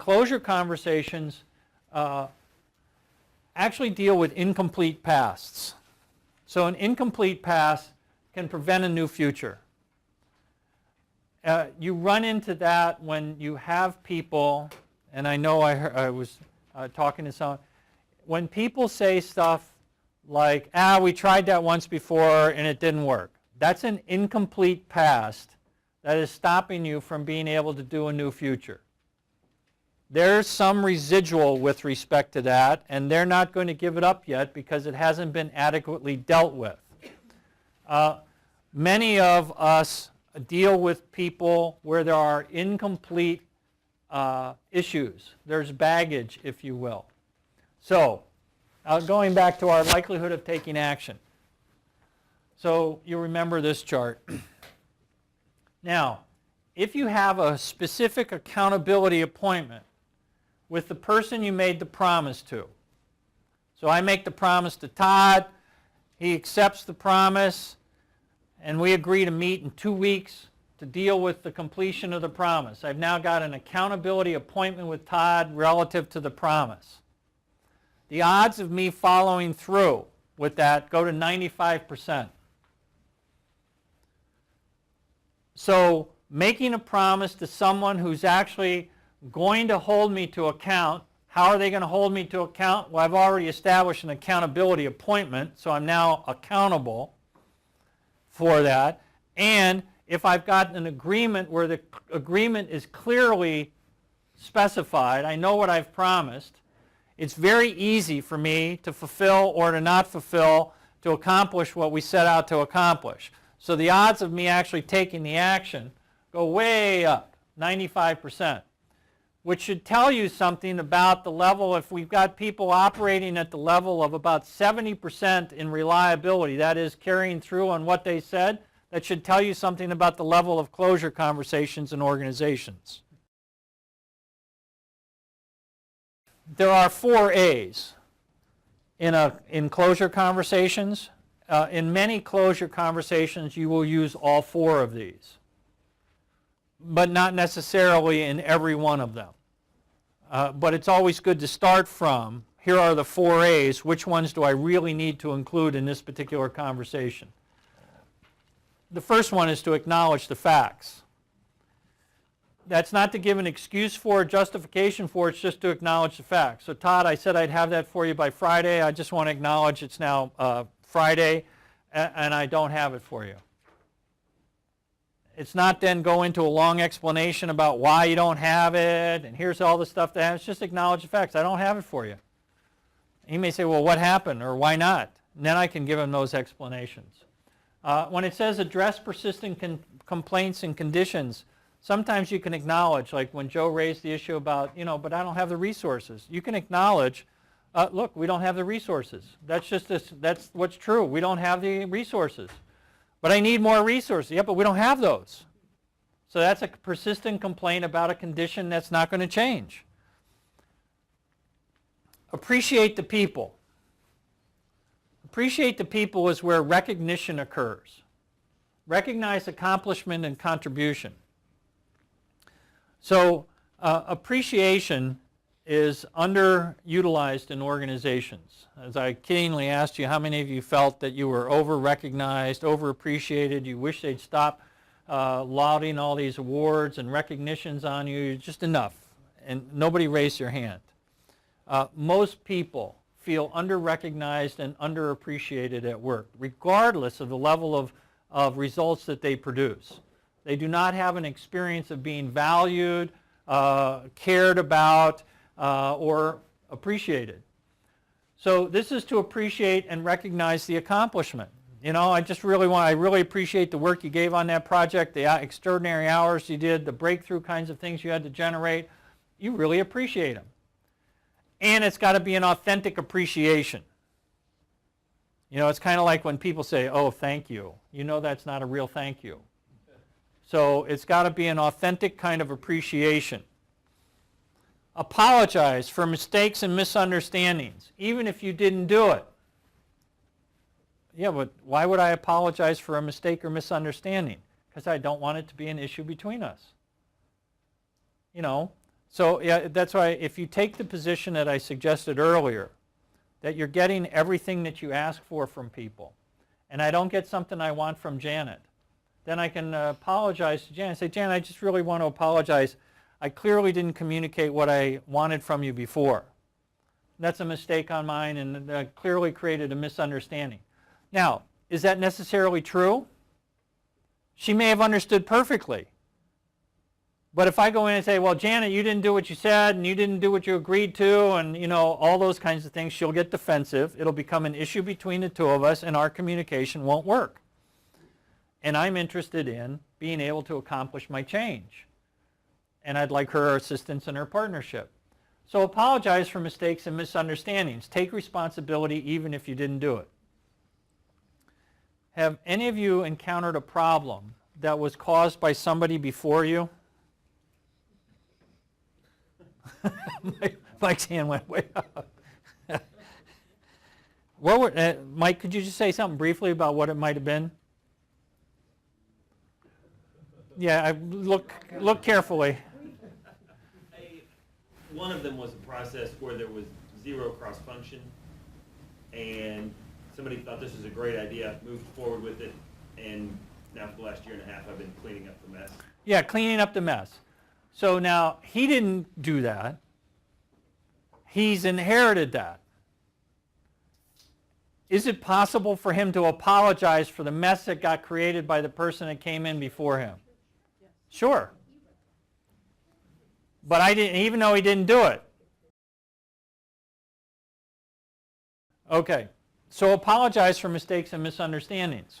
closure conversations actually deal with incomplete pasts. So an incomplete past can prevent a new future. You run into that when you have people, and I know I was talking to someone, when people say stuff like, we tried that once before and it didn't work. That's an incomplete past that is stopping you from being able to do a new future. There's some residual with respect to that, and they're not going to give it up yet because it hasn't been adequately dealt with. Many of us deal with people where there are incomplete issues. There's baggage, if you will. So, going back to our likelihood of taking action. So, you remember this chart. Now, if you have a specific accountability appointment with the person you made the promise to. So I make the promise to Todd, he accepts the promise, and we agree to meet in 2 weeks to deal with the completion of the promise. I've now got an accountability appointment with Todd relative to the promise. The odds of me following through with that go to 95%. So making a promise to someone who's actually going to hold me to account. How are they going to hold me to account? Well, I've already established an accountability appointment, so I'm now accountable for that. And if I've got an agreement where the agreement is clearly specified, I know what I've promised, it's very easy for me to fulfill or to not fulfill to accomplish what we set out to accomplish. So the odds of me actually taking the action go way up, 95%. Which should tell you something about the level. If we've got people operating at the level of about 70% in reliability, that is carrying through on what they said, that should tell you something about the level of closure conversations in organizations. There are 4 A's in closure conversations. In many closure conversations, you will use all 4 of these, but not necessarily in every one of them. But it's always good to start from, here are the 4 A's, which ones do I really need to include in this particular conversation? The first one is to acknowledge the facts. That's not to give an excuse for, justification for, it's just to acknowledge the facts. So Todd, I said I'd have that for you by Friday. I just want to acknowledge it's now Friday, and I don't have it for you. It's not then go into a long explanation about why you don't have it, and here's all the stuff that happens. Just acknowledge the facts. I don't have it for you. He may say, well, what happened, or why not? And then I can give him those explanations. When it says address persistent complaints and conditions, sometimes you can acknowledge, like when Joe raised the issue about, but I don't have the resources. You can acknowledge, look, we don't have the resources. That's what's true. We don't have the resources. But I need more resources. Yeah, but we don't have those. So that's a persistent complaint about a condition that's not going to change. Appreciate the people. Appreciate the people is where recognition occurs. Recognize accomplishment and contribution. So appreciation is underutilized in organizations. As I keenly asked you, how many of you felt that you were over-recognized, over-appreciated, you wish they'd stop lauding all these awards and recognitions on you, just enough, and nobody raised your hand. Most people feel under-recognized and underappreciated at work, regardless of the level of results that they produce. They do not have an experience of being valued, cared about, or appreciated. So this is to appreciate and recognize the accomplishment. I really appreciate the work you gave on that project, the extraordinary hours you did, the breakthrough kinds of things you had to generate. You really appreciate them. And it's got to be an authentic appreciation. It's kind of like when people say, oh, thank you. That's not a real thank you. So it's got to be an authentic kind of appreciation. Apologize for mistakes and misunderstandings, even if you didn't do it. Yeah, but why would I apologize for a mistake or misunderstanding? Because I don't want it to be an issue between us. So yeah, that's why if you take the position that I suggested earlier, that you're getting everything that you ask for from people, and I don't get something I want from Janet, then I can apologize to Janet and say, Janet, I just really want to apologize. I clearly didn't communicate what I wanted from you before. That's a mistake on mine, and clearly created a misunderstanding. Now, is that necessarily true? She may have understood perfectly. But if I go in and say, well, Janet, you didn't do what you said, and you didn't do what you agreed to, and all those kinds of things, she'll get defensive. It'll become an issue between the two of us, and our communication won't work. And I'm interested in being able to accomplish my change. And I'd like her assistance in her partnership. So apologize for mistakes and misunderstandings. Take responsibility even if you didn't do it. Have any of you encountered a problem that was caused by somebody before you? Mike's hand went way up. Mike, could you just say something briefly about what it might have been? Yeah, look carefully. One of them was a process where there was zero cross-function, and somebody thought this was a great idea, moved forward with it, and now for the last year and a half I've been cleaning up the mess. Yeah, cleaning up the mess. So now, he didn't do that. He's inherited that. Is it possible for him to apologize for the mess that got created by the person that came in before him? Sure. But I didn't, even though he didn't do it. Okay, so apologize for mistakes and misunderstandings.